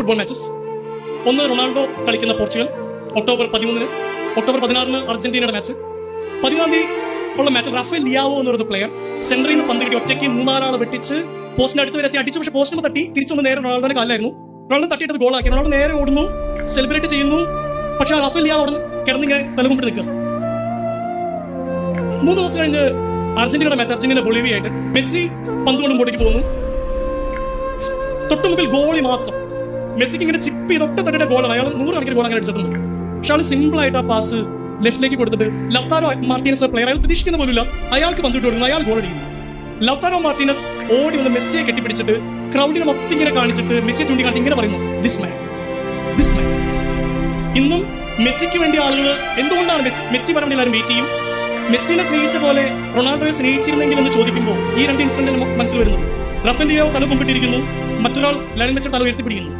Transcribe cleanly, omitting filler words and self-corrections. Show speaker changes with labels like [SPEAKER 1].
[SPEAKER 1] Football matches. ഒന്ന് Ronaldo കളിക്കുന്ന Portugal, October 13-ന്. October 16-ന് അർജന്റീനയുടെ മാച്ച്. 14-ാം തീയതി ഉള്ള മാച്ച് റാഫേൽ ലിയാവോ എന്ന് പറയുന്ന പ്ലെയർ സെന്ററിൽ നിന്ന് പന്ത് കിട്ടി ഒറ്റയ്ക്ക് 3-4 വെട്ടിച്ച് പോസ്റ്റിന് അടുത്ത് വരെ അടിച്ചു. പക്ഷെ പോസ്റ്റിന് തട്ടി തിരിച്ചൊന്ന് നേരെ റൊണാൾഡോയുടെ കാലായിരുന്നു. റൊണാൾഡോ തട്ടിയിട്ട് ഗോളാക്കി. റൊണാൾഡോ നേരെ ഓടുന്നു, സെലിബ്രേറ്റ് ചെയ്യുന്നു. പക്ഷെ റാഫേൽ ലിയാവോ അവിടെ കിടന്നിങ്ങനെ തലകുമ്പിട്ട് നിൽക്കുക. 3 ദിവസം കഴിഞ്ഞ് അർജന്റീനയുടെ മാച്ച്, അർജന്റീന ബൊളീവിയായിട്ട്. മെസ്സി പന്ത് കൊണ്ട് മുമ്പോട്ടേക്ക് പോകുന്നു. തൊട്ടുമുമ്പിൽ ഗോളി മാത്രം. മെസ്സിക്ക് ഇങ്ങനെ ചിപ്പ് ചെയ്തൊക്കെ തട്ടിയുടെ ഗോളാണ്. അയാൾ 100 കണക്കിന് ഗോൾ അങ്ങനെ അടിച്ചിട്ടുണ്ട്. പക്ഷെ ആൾ സിമ്പിൾ ആയിട്ട് ആ പാസ് ലെഫ്റ്റിലേക്ക് കൊടുത്തിട്ട് ലൗതാരോ മാർട്ടീനസ് പ്ലെയർ, അയാൾ പ്രതീക്ഷിക്കുന്ന പോലുമില്ല, അയാൾക്ക് പന്ത് വിട്ട് കൊടുക്കുന്നു, അയാൾ ഗോൾ അടിക്കുന്നു. ലൗതാരോ മാർട്ടീനസ് ഓടി വന്ന് മെസ്സിയെ കെട്ടിപ്പിടിച്ചിട്ട് ക്രൗഡിനെ മൊത്തം ഇങ്ങനെ കാണിച്ചിട്ട് മെസ്സിയെ ചൂണ്ടിക്കാണിച്ച് ഇങ്ങനെ പറയുന്നു, ദിസ് മാൻ. ഇന്നും മെസ്സിക്ക് വേണ്ടി ആളുകൾ എന്തുകൊണ്ടാണ് മെസ്സി വരാൻ വേണ്ടി എല്ലാവരും വെയിറ്റ് ചെയ്യും. മെസ്സിനെ സ്നേഹിച്ച പോലെ റൊണാൾഡോയെ സ്നേഹിച്ചിരുന്നെങ്കിൽ എന്ന് ചോദിക്കുമ്പോൾ ഈ രണ്ട് ഇൻസിഡന്റ് മനസ്സിൽ വരുന്നത്. റാഫേൽ ലിയാവോ തല കുമ്പിട്ടിരിക്കുന്നു, മറ്റൊരാൾ ലയണൽ മെസ്സി തല ഉയർത്തിപ്പിടിക്കുന്നു.